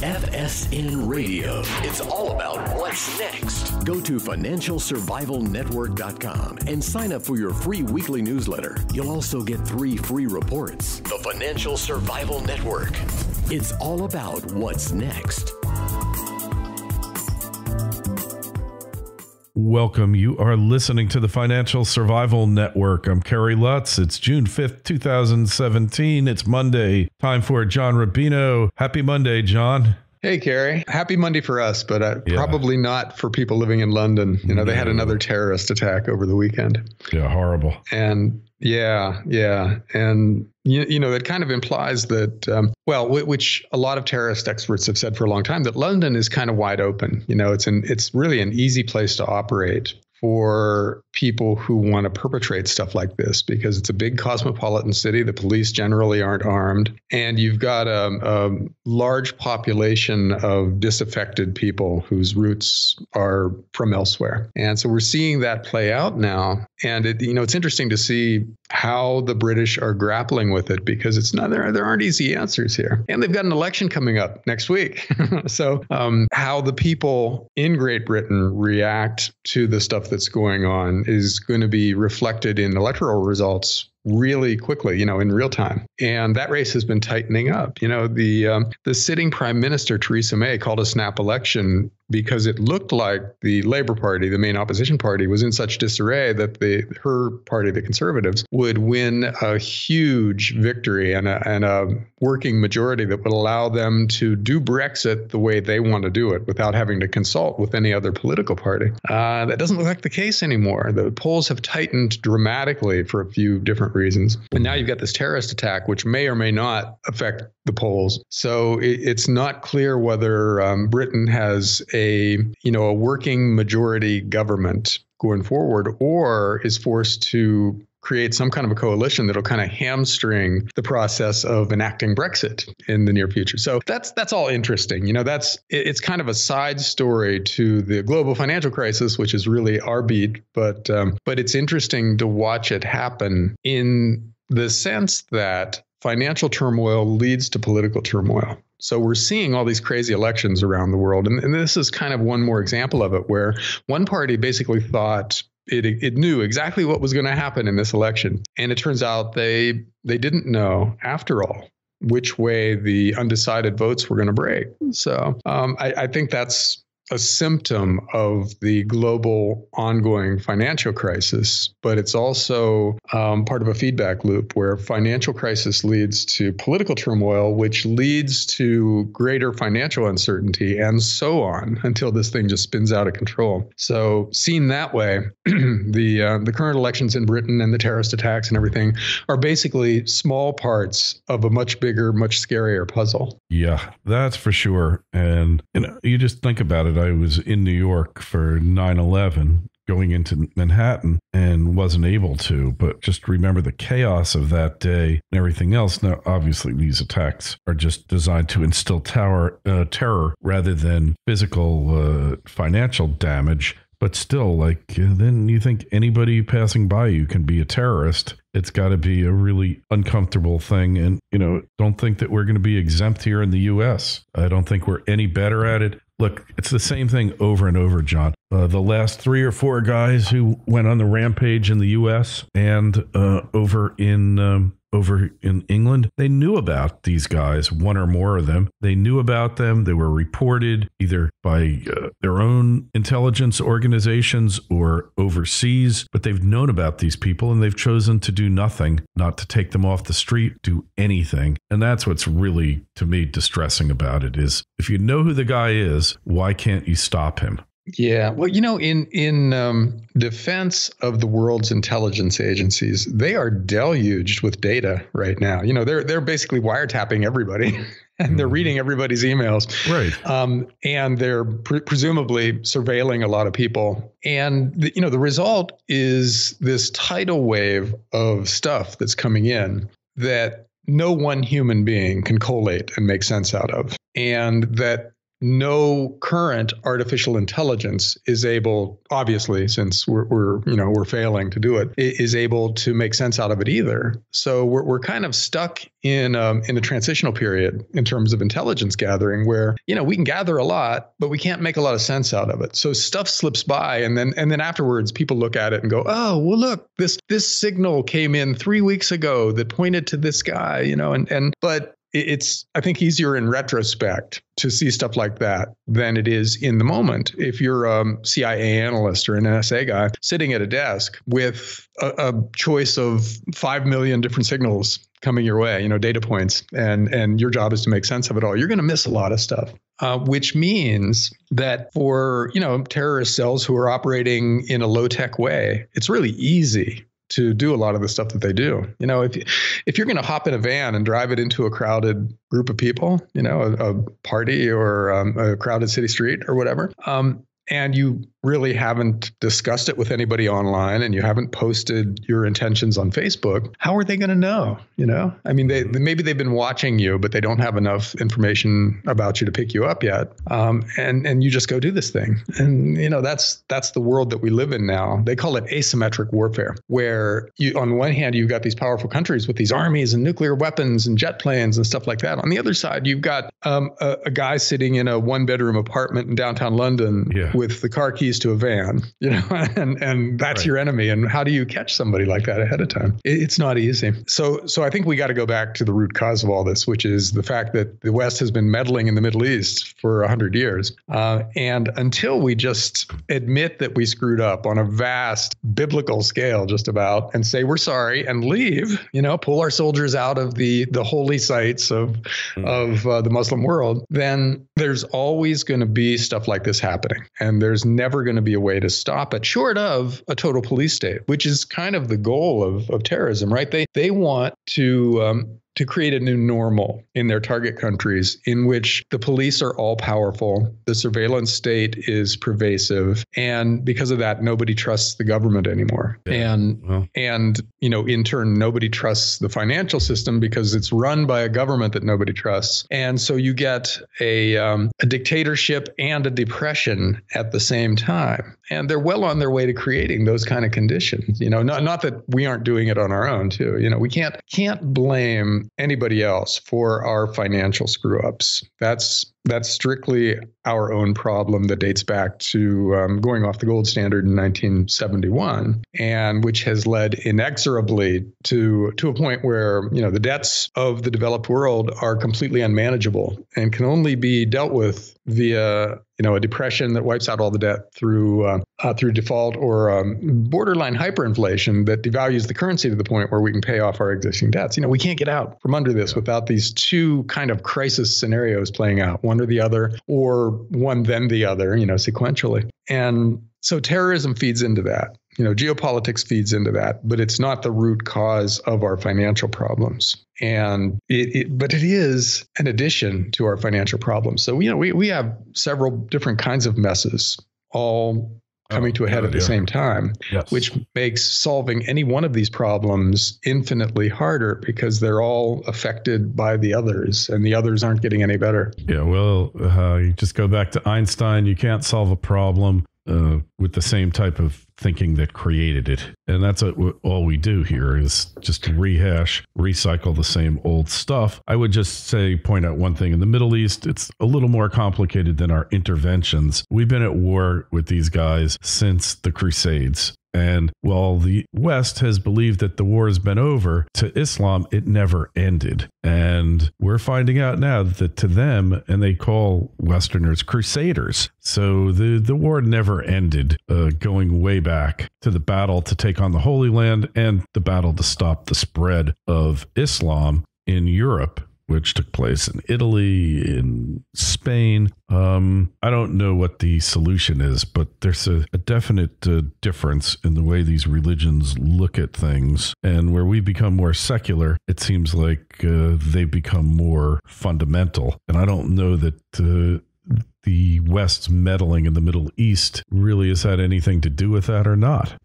FSN Radio. It's all about what's next. Go to financialsurvivalnetwork.com and sign up for your free weekly newsletter. You'll also get 3 free reports. The Financial Survival Network. It's all about what's next. Welcome. You are listening to the Financial Survival Network. I'm Kerry Lutz. It's June 5th, 2017. It's Monday. Time for John Rubino. Happy Monday, John. Hey, Kerry. Happy Monday for us, but probably not for people living in London. You know, they had another terrorist attack over the weekend. Yeah, horrible. And yeah. And, you know, that kind of implies that, which a lot of terrorist experts have said for a long time, that London is kind of wide open. You know, it's really an easy place to operate for people who want to perpetrate stuff like this, because it's a big cosmopolitan city. The police generally aren't armed, and you've got a large population of disaffected people whose roots are from elsewhere. And so we're seeing that play out now. And it's interesting to see how the British are grappling with it, because there aren't easy answers here. And they've got an election coming up next week. So how the people in Great Britain react to the stuff that's going on is going to be reflected in electoral results really quickly, in real time. And that race has been tightening up. The sitting Prime Minister, Theresa May, called a snap election because it looked like the Labour Party, the main opposition party, was in such disarray that her party, the Conservatives, would win a huge victory and a working majority that would allow them to do Brexit the way they want to do it without having to consult with any other political party. That doesn't look like the case anymore. The polls have tightened dramatically for a few different reasons. And now you've got this terrorist attack, which may or may not affect the polls. So it's not clear whether Britain has a working majority government going forward, or is forced to create some kind of a coalition that'll kind of hamstring the process of enacting Brexit in the near future. So that's all interesting. It's kind of a side story to the global financial crisis, which is really our beat. But it's interesting to watch it happen in the sense that financial turmoil leads to political turmoil. So we're seeing all these crazy elections around the world. And this is kind of one more example of it, where one party basically thought it knew exactly what was going to happen in this election. And it turns out they didn't know, after all, which way the undecided votes were going to break. So I think that's a symptom of the global ongoing financial crisis, but it's also part of a feedback loop where financial crisis leads to political turmoil, which leads to greater financial uncertainty, and so on, until this thing just spins out of control. So seen that way, the current elections in Britain and the terrorist attacks and everything are basically small parts of a much bigger, much scarier puzzle. Yeah, that's for sure. And you just think about it. I was in New York for 9/11, going into Manhattan, and wasn't able to, but just remember the chaos of that day and everything else. Now, obviously, these attacks are just designed to instill terror rather than physical financial damage. But still, then you think anybody passing by you can be a terrorist. It's got to be a really uncomfortable thing. And, don't think that we're going to be exempt here in the U.S. I don't think we're any better at it. Look, it's the same thing over and over, John. The last 3 or 4 guys who went on the rampage in the U.S. and over in England, they knew about these guys, one or more of them. They knew about them. They were reported either by their own intelligence organizations or overseas, but they've known about these people and they've chosen to do nothing, not to take them off the street, do anything. And that's what's really, to me, distressing about it is if you know who the guy is, why can't you stop him? Yeah. Well, in defense of the world's intelligence agencies, they are deluged with data right now. They're basically wiretapping everybody and they're reading everybody's emails. Right. And they're presumably surveilling a lot of people. And, the result is this tidal wave of stuff that's coming in that no one human being can collate and make sense out of. And that no current artificial intelligence is able, obviously, since we're failing to do it, is able to make sense out of it either. So we're kind of stuck in a transitional period in terms of intelligence gathering, where we can gather a lot, but we can't make a lot of sense out of it. So stuff slips by, and then afterwards, people look at it and go, "Oh, well, look, this signal came in 3 weeks ago that pointed to this guy," but it's, I think, easier in retrospect to see stuff like that than it is in the moment. If you're a CIA analyst or an NSA guy sitting at a desk with a choice of 5 million different signals coming your way, data points, and your job is to make sense of it all, you're going to miss a lot of stuff. Which means that for, terrorist cells who are operating in a low-tech way, it's really easy to do a lot of the stuff that they do. If you're going to hop in a van and drive it into a crowded group of people, a party or a crowded city street or whatever, and you really haven't discussed it with anybody online, and you haven't posted your intentions on Facebook, how are they going to know? I mean, maybe they've been watching you, but they don't have enough information about you to pick you up yet. And you just go do this thing. And, that's the world that we live in now. They call it asymmetric warfare, where on one hand, you've got these powerful countries with these armies and nuclear weapons and jet planes and stuff like that. On the other side, you've got a guy sitting in a 1-bedroom apartment in downtown London with the car keys to a van, and that's right. Your enemy. And how do you catch somebody like that ahead of time? It's not easy. So I think we got to go back to the root cause of all this, which is the fact that the West has been meddling in the Middle East for 100 years. And until we just admit that we screwed up on a vast biblical scale, just about, and say we're sorry and leave, pull our soldiers out of the holy sites of the Muslim world, then there's always going to be stuff like this happening. And there's never going to be a way to stop it, short of a total police state, which is kind of the goal of terrorism, right? They want to create a new normal in their target countries in which the police are all powerful, the surveillance state is pervasive, and because of that, nobody trusts the government anymore. Yeah. And in turn, nobody trusts the financial system because it's run by a government that nobody trusts. And so you get a dictatorship and a depression at the same time. And they're well on their way to creating those kind of conditions. Not that we aren't doing it on our own too. We can't blame anybody else for our financial screw ups. That's strictly our own problem that dates back to going off the gold standard in 1971, and which has led inexorably to a point where the debts of the developed world are completely unmanageable and can only be dealt with via a depression that wipes out all the debt through default or borderline hyperinflation that devalues the currency to the point where we can pay off our existing debts. We can't get out from under this without these two kind of crisis scenarios playing out, one or the other, or one then the other, sequentially. And so terrorism feeds into that. Geopolitics feeds into that, but it's not the root cause of our financial problems. And but it is an addition to our financial problems. So, we have several different kinds of messes all coming to a head at the same time, yes, which makes solving any one of these problems infinitely harder because they're all affected by the others, and the others aren't getting any better. Yeah, well, you just go back to Einstein. You can't solve a problem with the same type of thinking that created it. And that's all we do here is just rehash, recycle the same old stuff. I would just point out one thing. In the Middle East, it's a little more complicated than our interventions. We've been at war with these guys since the Crusades. And while the West has believed that the war has been over, to Islam, it never ended. And we're finding out now that to them, and they call Westerners crusaders. So the war never ended, going way back to the battle to take on the Holy Land and the battle to stop the spread of Islam in Europe, which took place in Italy, in Spain. I don't know what the solution is, but there's a definite difference in the way these religions look at things. And where we become more secular, it seems like they become more fundamental. And I don't know that the West's meddling in the Middle East really has had anything to do with that or not.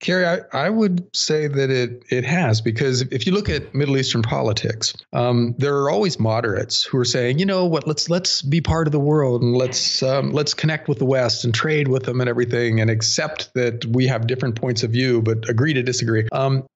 Kerry, I would say that it has, because if you look at Middle Eastern politics, there are always moderates who are saying, you know what, let's be part of the world, and let's connect with the West and trade with them and everything, and accept that we have different points of view, but agree to disagree.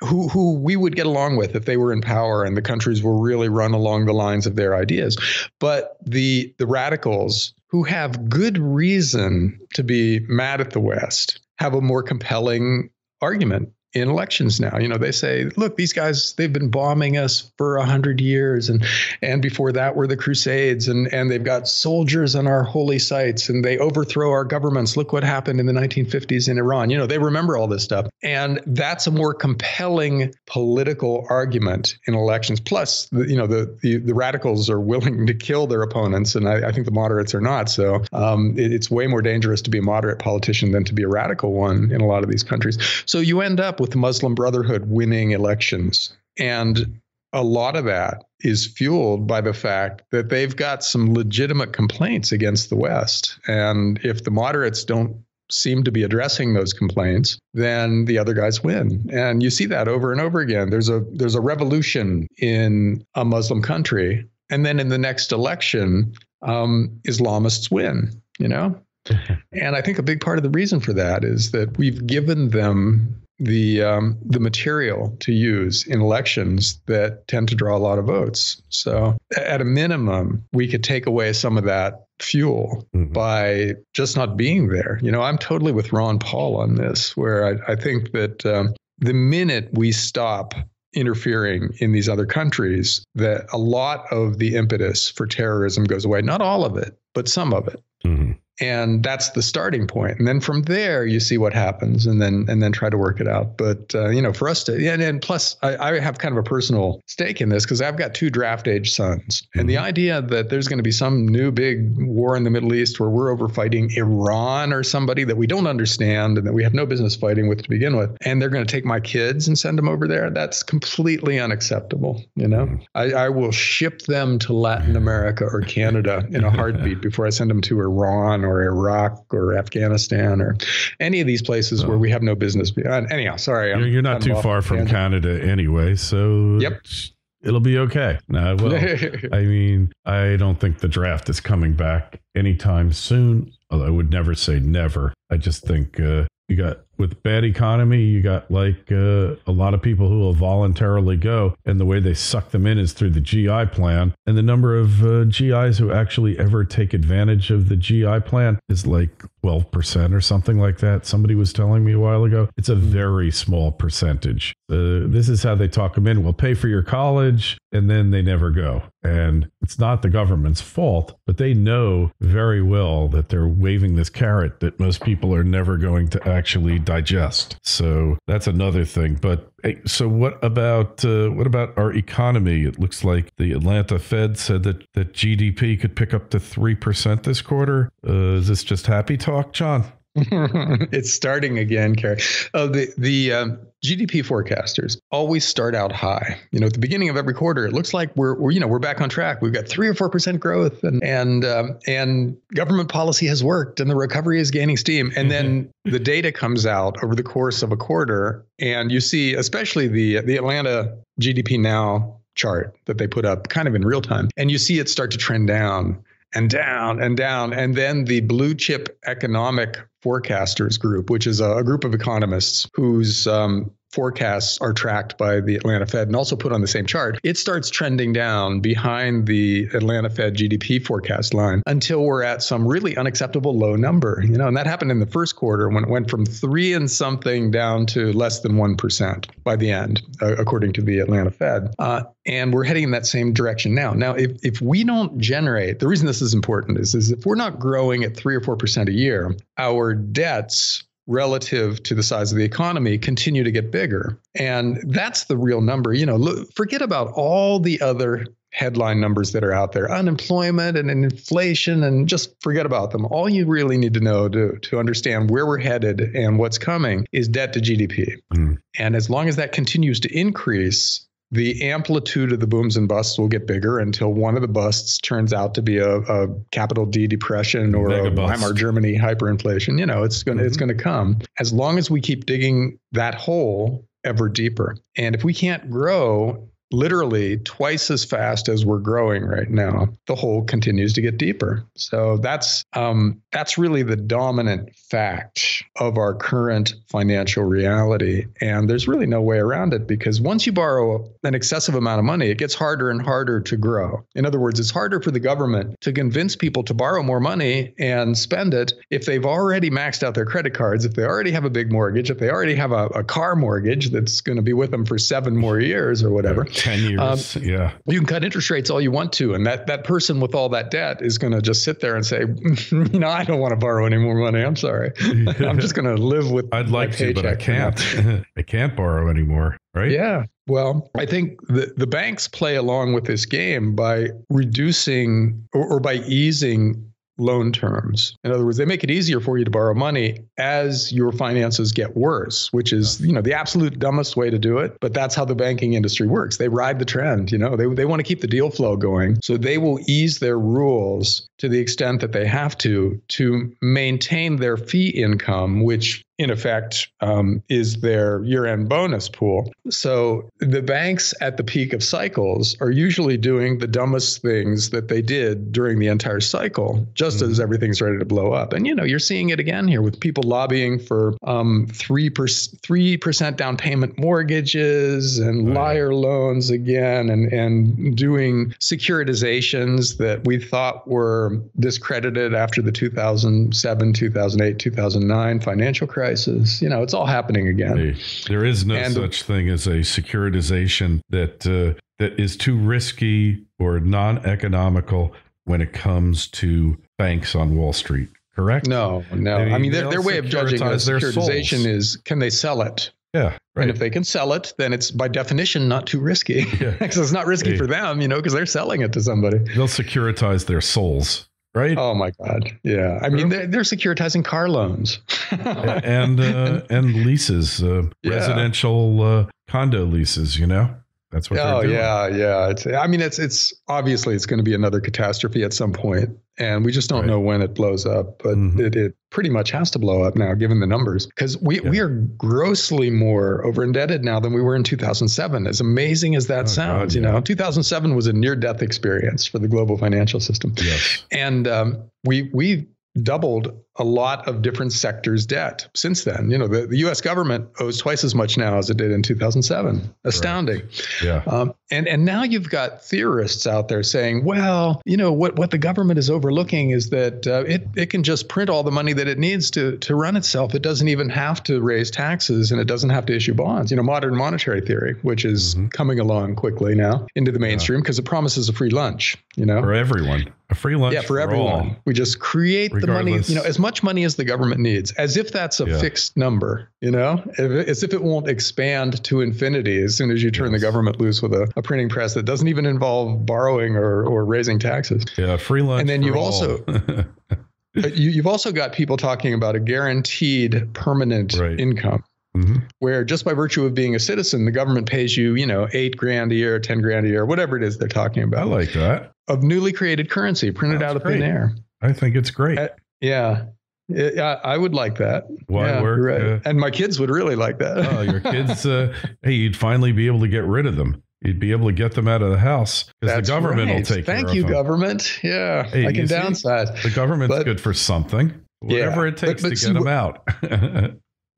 Who we would get along with if they were in power and the countries were really run along the lines of their ideas. But the radicals who have good reason to be mad at the West have a more compelling argument in elections now. They say, look, these guys, they've been bombing us for 100 years. And before that were the Crusades, and they've got soldiers on our holy sites, and they overthrow our governments. Look what happened in the 1950s in Iran. They remember all this stuff. And that's a more compelling political argument in elections. Plus, the radicals are willing to kill their opponents. And I think the moderates are not. So it's way more dangerous to be a moderate politician than to be a radical one in a lot of these countries. So you end up with the Muslim Brotherhood winning elections. And a lot of that is fueled by the fact that they've got some legitimate complaints against the West. And if the moderates don't seem to be addressing those complaints, then the other guys win. And you see that over and over again. There's a revolution in a Muslim country, and then in the next election, Islamists win, And I think a big part of the reason for that is that we've given them the material to use in elections that tend to draw a lot of votes. So at a minimum, we could take away some of that fuel by just not being there. I'm totally with Ron Paul on this, where I think that the minute we stop interfering in these other countries, that a lot of the impetus for terrorism goes away. Not all of it, but some of it. And that's the starting point. And then from there, you see what happens, and then try to work it out. But, for us to, and plus I have kind of a personal stake in this, because I've got 2 draft age sons. And the idea that there's going to be some new big war in the Middle East where we're over fighting Iran or somebody that we don't understand and that we have no business fighting with to begin with, and they're going to take my kids and send them over there, that's completely unacceptable. I will ship them to Latin America or Canada in a heartbeat before I send them to Iran or Iraq or Afghanistan or any of these places where we have no business. Anyhow, sorry. You're not too far from Canada anyway, so yep. It'll be okay. Well, I mean, I don't think the draft is coming back anytime soon. Although I would never say never. I just think you got, with bad economy, you got a lot of people who will voluntarily go, and the way they suck them in is through the GI plan. And the number of GIs who actually ever take advantage of the GI plan is 12% or something like that. Somebody was telling me a while ago. It's a very small percentage. This is how they talk them in. We'll pay for your college, and then they never go. And it's not the government's fault, but they know very well that they're waving this carrot that most people are never going to actually digest. So that's another thing. But so what about our economy? It looks like the Atlanta Fed said that GDP could pick up to 3% this quarter. Is this just happy talk, John? It's starting again, Kerry. The GDP forecasters always start out high. At the beginning of every quarter, it looks like we're back on track. We've got 3 or 4% growth, and government policy has worked, and the recovery is gaining steam. And then the data comes out over the course of a quarter, and you see, especially the Atlanta GDP Now chart that they put up kind of in real time, and you see it start to trend down and down and down. And then the Blue Chip Economic Forecasters Group, which is a group of economists whose forecasts are tracked by the Atlanta Fed and also put on the same chart, it starts trending down behind the Atlanta Fed GDP forecast line until we're at some really unacceptable low number. And that happened in the first quarter when it went from 3 and something down to less than 1% by the end, according to the Atlanta Fed. And we're heading in that same direction now. Now, if we don't generate, the reason this is important is if we're not growing at 3 or 4% a year, our debts relative to the size of the economy continue to get bigger. And that's the real number. Forget about all the other headline numbers that are out there, unemployment and inflation, and just forget about them. All you really need to know to understand where we're headed and what's coming is debt to GDP. And as long as that continues to increase, the amplitude of the booms and busts will get bigger until one of the busts turns out to be a capital D depression or a Weimar Germany hyperinflation. It's going to come as long as we keep digging that hole ever deeper. And if we can't grow literally twice as fast as we're growing right now, the hole continues to get deeper. So that's really the dominant fact of our current financial reality. And there's really no way around it, because once you borrow an excessive amount of money, it gets harder and harder to grow. In other words, it's harder for the government to convince people to borrow more money and spend it if they've already maxed out their credit cards, if they already have a big mortgage, if they already have a car mortgage that's going to be with them for 7 more years or whatever. 10 years. Yeah. You can cut interest rates all you want to. And that person with all that debt is going to just sit there and say, I don't want to borrow any more money. I'm sorry. I'm just going to live with I'd like to, but I can't. I can't borrow anymore. Right? Yeah. Well, I think the banks play along with this game by reducing or by easing loan terms. In other words, they make it easier for you to borrow money as your finances get worse, which is, the absolute dumbest way to do it. But that's how the banking industry works. They ride the trend. They want to keep the deal flow going. So they will ease their rules to the extent that they have to maintain their fee income, which in effect is their year-end bonus pool. So the banks at the peak of cycles are usually doing the dumbest things that they did during the entire cycle, just as everything's ready to blow up. And, you're seeing it again here with people lobbying for 3% down payment mortgages and liar loans again, and doing securitizations that we thought were discredited after the 2007, 2008, 2009 financial crisis. It's all happening again. There is no such thing as a securitization that is too risky or non-economical when it comes to banks on Wall Street. Correct? No. I mean, their way of judging a securitization is, can they sell it? Yeah. Right. And if they can sell it, then it's by definition not too risky. Because it's not risky for them, because they're selling it to somebody. They'll securitize their souls. Right. Oh my God. Yeah. I mean, they're securitizing car loans and leases, residential condo leases. That's what they're doing. Yeah. It's obviously it's going to be another catastrophe at some point, and we just don't know when it blows up. But it pretty much has to blow up now, given the numbers, because we are grossly more over indebted now than we were in 2007. As amazing as that sounds, 2007 was a near-death experience for the global financial system. Yes, and we doubled a lot of different sectors' debt since then. The U.S. government owes twice as much now as it did in 2007. Astounding. Right. Yeah. And now you've got theorists out there saying, well, what the government is overlooking is that it can just print all the money that it needs to run itself. It doesn't even have to raise taxes, and it doesn't have to issue bonds. Modern monetary theory, which is coming along quickly now into the mainstream because it promises a free lunch. For everyone. A free lunch for everyone. All. We just create the money, as much money as the government needs, as if that's a fixed number, as if it won't expand to infinity as soon as you turn the government loose with a printing press that doesn't even involve borrowing or raising taxes. Yeah, free lunch. And then you've also got people talking about a guaranteed permanent income. Where just by virtue of being a citizen, the government pays you, $8,000 a year, $10,000 a year, whatever it is they're talking about. I like that. Of newly created currency printed out of thin air. I think it's great. I would like that. Why work? Right. And my kids would really like that. Oh, your kids, hey, you'd finally be able to get rid of them. You'd be able to get them out of the house because the government will take care of them. Thank you, government. Yeah, hey, I can downsize. The government's good for something. Whatever it takes to get them out.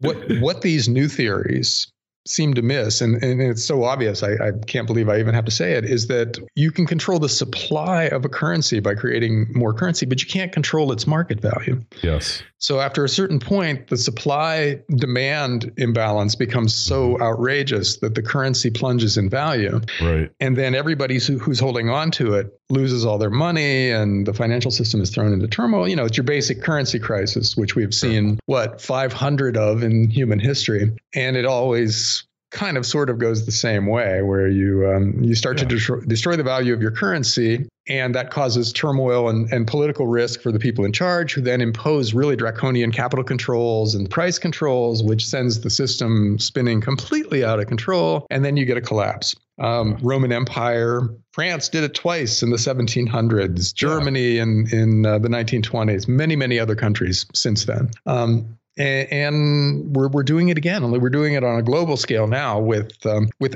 What these new theories seem to miss, and it's so obvious, I can't believe I even have to say it, is that you can control the supply of a currency by creating more currency, but you can't control its market value. Yes. So after a certain point, the supply-demand imbalance becomes so outrageous that the currency plunges in value. Right. And then everybody who's holding on to it loses all their money, and the financial system is thrown into turmoil. It's your basic currency crisis, which we've seen, 500 of in human history. And it always kind of sort of goes the same way, where you start to destroy the value of your currency, and that causes turmoil and political risk for the people in charge, who then impose really draconian capital controls and price controls, which sends the system spinning completely out of control, and then you get a collapse. Roman Empire. France did it twice in the 1700s. Germany in the 1920s. Many other countries since then. And we're doing it again. Only we're doing it on a global scale now with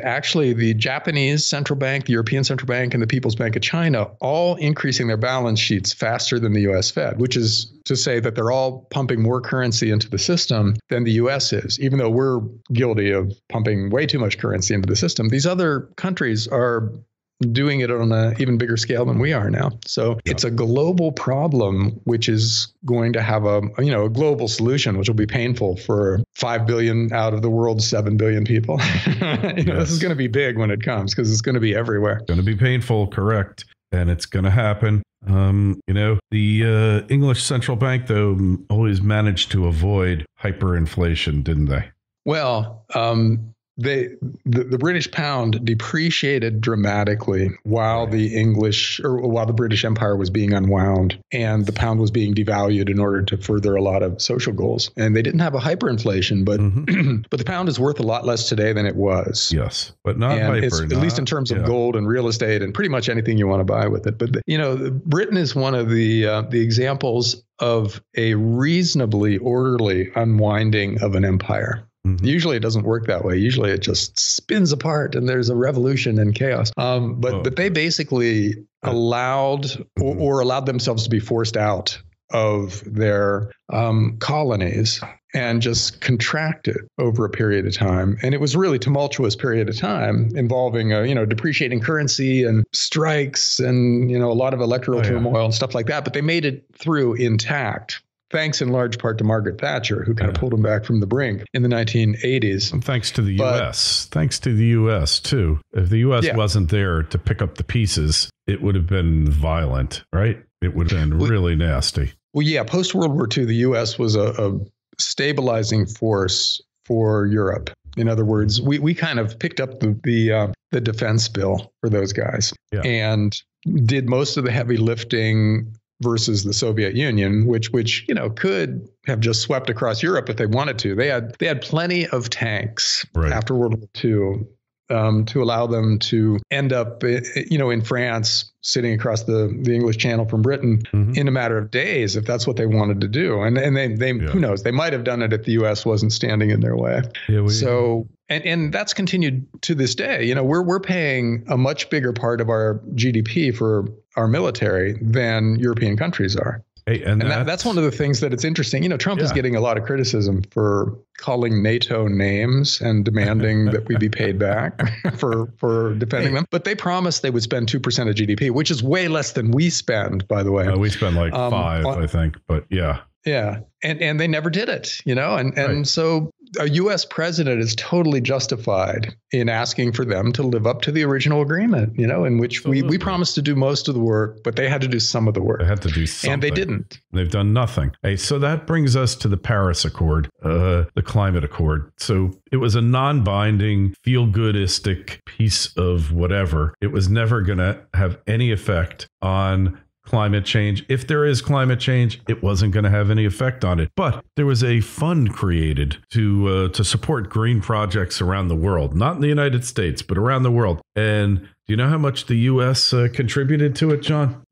actually the Japanese central bank, the European Central Bank, and the People's Bank of China all increasing their balance sheets faster than the U.S. Fed, which is to say that they're all pumping more currency into the system than the U.S. is, even though we're guilty of pumping way too much currency into the system. These other countries are doing it on an even bigger scale than we are now. So it's a global problem, which is going to have a global solution, which will be painful for 5 billion out of the world's 7 billion people. This is going to be big when it comes because it's going to be everywhere. Going to be painful, correct. And it's going to happen. The English central bank, though, always managed to avoid hyperinflation, didn't they? Well, the British pound depreciated dramatically while while the British Empire was being unwound, and the pound was being devalued in order to further a lot of social goals. And they didn't have a hyperinflation, but but the pound is worth a lot less today than it was. Yes, but not hyper. At least in terms of gold and real estate and pretty much anything you want to buy with it. But Britain is one of the examples of a reasonably orderly unwinding of an empire. Usually it doesn't work that way. Usually it just spins apart and there's a revolution and chaos. But they basically allowed or allowed themselves to be forced out of their colonies and just contracted over a period of time. And it was a really tumultuous period of time involving, depreciating currency and strikes and, a lot of electoral turmoil and stuff like that. But they made it through intact. Thanks in large part to Margaret Thatcher, who kind of pulled them back from the brink in the 1980s. And thanks to the U.S. Thanks to the U.S., too. If the U.S. wasn't there to pick up the pieces, it would have been violent, right? It would have been really nasty. Well, yeah. Post-World War II, the U.S. was a stabilizing force for Europe. In other words, we kind of picked up the defense bill for those guys and did most of the heavy lifting versus the Soviet Union, which could have just swept across Europe if they wanted to. They had plenty of tanks after World War II to allow them to end up, in France, sitting across the English Channel from Britain in a matter of days, if that's what they wanted to do. And they who knows, they might have done it if the U.S. wasn't standing in their way. And that's continued to this day. We're paying a much bigger part of our GDP for our military than European countries are. Hey, and that's one of the things that it's interesting. Trump is getting a lot of criticism for calling NATO names and demanding that we be paid back for defending them. But they promised they would spend 2% of GDP, which is way less than we spend, by the way. We spend like 5, I think. But yeah. Yeah. And they never did it, and so a U.S. president is totally justified in asking for them to live up to the original agreement, in which we promised to do most of the work, but they had to do some of the work. They had to do something. And they didn't. They've done nothing. Hey, so that brings us to the Paris Accord, the climate accord. So it was a non-binding, feel-goodistic piece of whatever. It was never going to have any effect on climate change. If there is climate change, it wasn't going to have any effect on it. But there was a fund created to support green projects around the world, not in the United States, but around the world. And do you know how much the U.S. Contributed to it, John?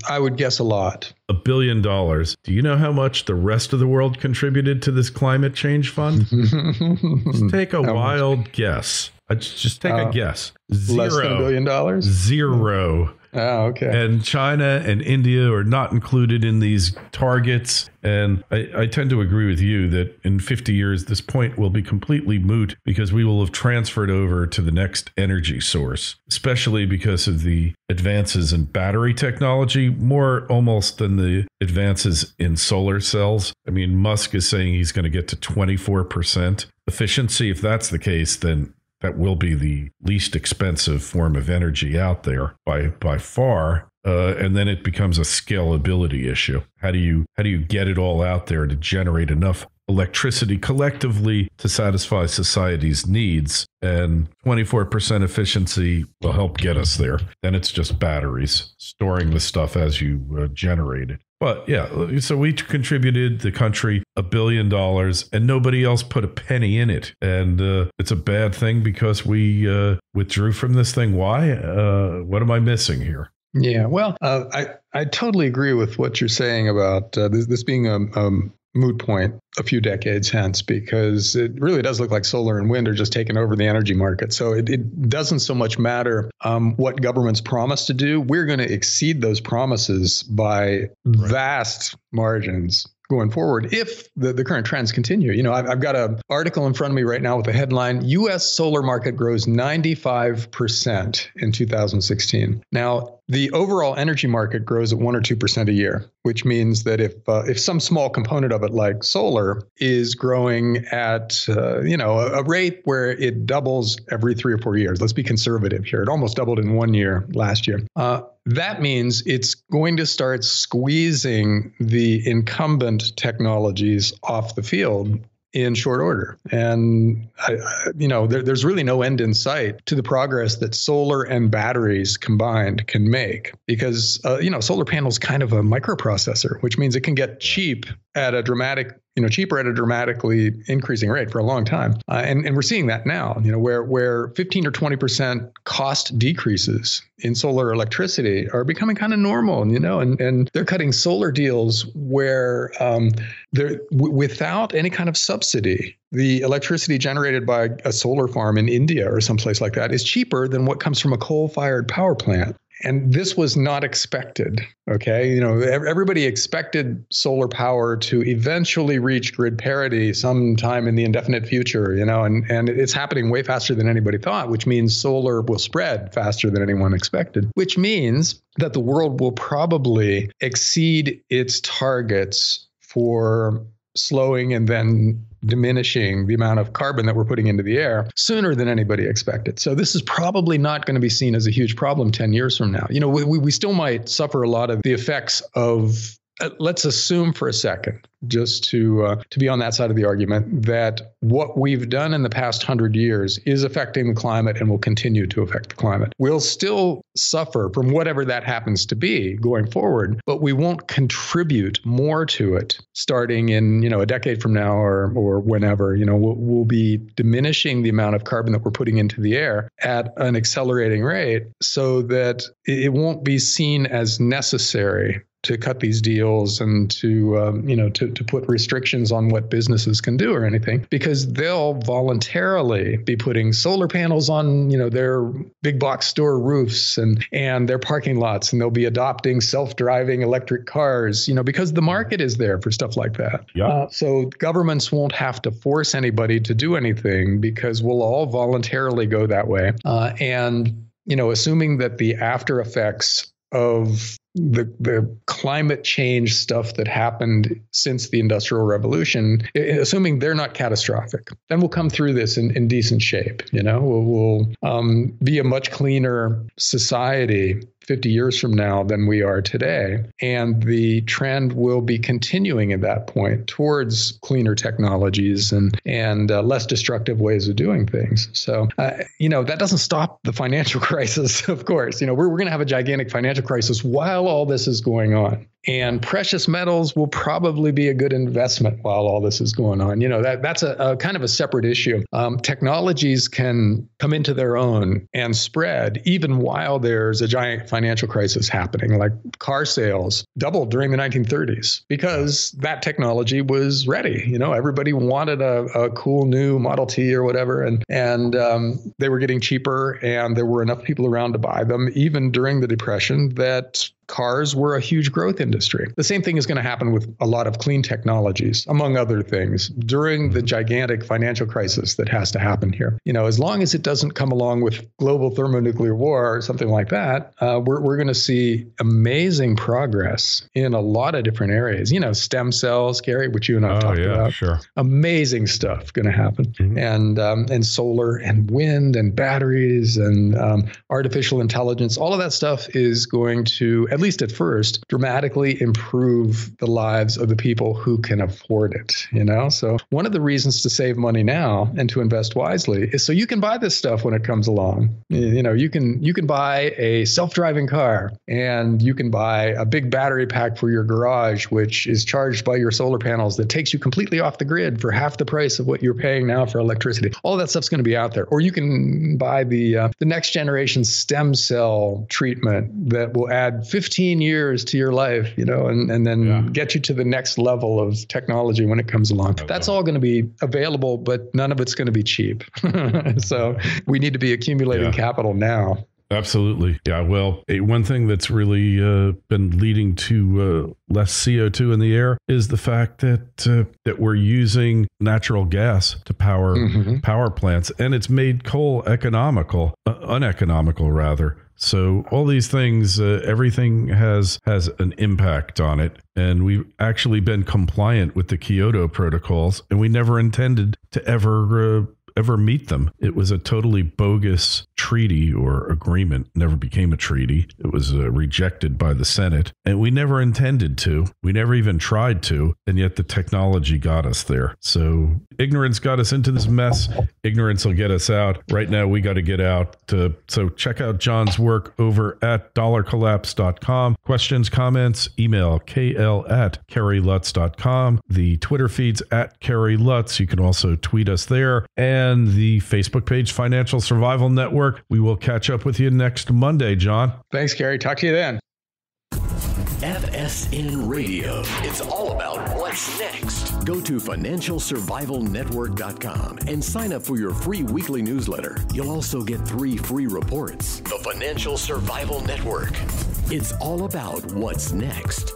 I would guess a lot. $1 billion. Do you know how much the rest of the world contributed to this climate change fund? Just take a wild guess. Just take a guess. Less than $1 billion? Zero. Oh, okay. And China and India are not included in these targets. And I tend to agree with you that in 50 years, this point will be completely moot because we will have transferred over to the next energy source, especially because of the advances in battery technology, more almost than the advances in solar cells. I mean, Musk is saying he's going to get to 24% efficiency. If that's the case, then that will be the least expensive form of energy out there by far. And then it becomes a scalability issue. How do you get it all out there to generate enough electricity collectively to satisfy society's needs. And 24% efficiency will help get us there. Then it's just batteries storing the stuff as you generate it. But yeah, so we contributed the country $1 billion and nobody else put a penny in it. And it's a bad thing because we withdrew from this thing. Why? What am I missing here? Yeah, well, I totally agree with what you're saying about this being a moot point a few decades hence, because it really does look like solar and wind are just taking over the energy market. So it doesn't so much matter what governments promise to do. We're going to exceed those promises by vast margins going forward if the current trends continue. You know, I've got an article in front of me right now with the headline, U.S. solar market grows 95% in 2016. Now, the overall energy market grows at 1 or 2% a year, which means that if some small component of it, like solar, is growing at a rate where it doubles every 3 or 4 years, let's be conservative here. It almost doubled in 1 year last year. That means it's going to start squeezing the incumbent technologies off the field in short order. And, there's really no end in sight to the progress that solar and batteries combined can make, because, solar panels kind of a microprocessor, which means it can get cheap at a cheaper at a dramatically increasing rate for a long time. And we're seeing that now, where 15 or 20% cost decreases in solar electricity are becoming kind of normal, and they're cutting solar deals where they're without any kind of subsidy. The electricity generated by a solar farm in India or someplace like that is cheaper than what comes from a coal-fired power plant. And this was not expected. Okay. Everybody expected solar power to eventually reach grid parity sometime in the indefinite future, and it's happening way faster than anybody thought, which means solar will spread faster than anyone expected, which means that the world will probably exceed its targets for slowing and then diminishing the amount of carbon that we're putting into the air sooner than anybody expected. So this is probably not going to be seen as a huge problem 10 years from now. We still might suffer a lot of the effects of, let's assume for a second, just to be on that side of the argument, that what we've done in the past 100 years is affecting the climate and will continue to affect the climate. We'll still suffer from whatever that happens to be going forward, but we won't contribute more to it starting in, a decade from now or whenever. We'll be diminishing the amount of carbon that we're putting into the air at an accelerating rate so that it won't be seen as necessary to cut these deals and to put restrictions on what businesses can do or anything, because they'll voluntarily be putting solar panels on, their big box store roofs and their parking lots, and they'll be adopting self-driving electric cars, because the market is there for stuff like that. Yeah. So governments won't have to force anybody to do anything because we'll all voluntarily go that way. Assuming that the after effects of the climate change stuff that happened since the Industrial Revolution, assuming they're not catastrophic, then we'll come through this in decent shape. We'll be a much cleaner society 50 years from now than we are today. And the trend will be continuing at that point towards cleaner technologies and less destructive ways of doing things. So, that doesn't stop the financial crisis, of course. We're going to have a gigantic financial crisis while all this is going on. And precious metals will probably be a good investment while all this is going on. That's a kind of a separate issue. Technologies can come into their own and spread even while there's a giant financial crisis happening. Like car sales doubled during the 1930s because that technology was ready. Everybody wanted a cool new Model T or whatever, and they were getting cheaper, and there were enough people around to buy them, even during the Depression, that cars were a huge growth industry. The same thing is going to happen with a lot of clean technologies, among other things, during the gigantic financial crisis that has to happen here. As long as it doesn't come along with global thermonuclear war or something like that, we're going to see amazing progress in a lot of different areas. Stem cells, Gary, which you and I have talked about. Sure. Amazing stuff going to happen. Mm-hmm. And solar and wind and batteries and artificial intelligence, all of that stuff is going to, at least at first, dramatically dramatically improve the lives of the people who can afford it. So one of the reasons to save money now and to invest wisely is so you can buy this stuff when it comes along. You can buy a self-driving car, and you can buy a big battery pack for your garage, which is charged by your solar panels, that takes you completely off the grid for half the price of what you're paying now for electricity. All that stuff's going to be out there. Or you can buy the next generation stem cell treatment that will add 15 years to your life, and then get you to the next level of technology when it comes along. That's all going to be available, but none of it's going to be cheap. So we need to be accumulating capital now. Absolutely. Yeah. Well, one thing that's really been leading to less CO2 in the air is the fact that we're using natural gas to power power plants, and it's made coal uneconomical rather. So all these things, everything has an impact on it. And we've actually been compliant with the Kyoto protocols, and we never intended to ever meet them. It was a totally bogus treaty or agreement, never became a treaty. It was rejected by the Senate, and we never intended to. We never even tried to, and yet the technology got us there. So ignorance got us into this mess. Ignorance will get us out. Right now, we got to get out. So check out John's work over at dollarcollapse.com. Questions, comments, email kl@kerrylutz.com. The Twitter feed's @KerryLutz. You can also tweet us there. And the Facebook page, Financial Survival Network. We will catch up with you next Monday, John. Thanks, Gary. Talk to you then. FSN Radio. It's all about what's next. Go to financialsurvivalnetwork.com and sign up for your free weekly newsletter. You'll also get 3 free reports. The Financial Survival Network. It's all about what's next.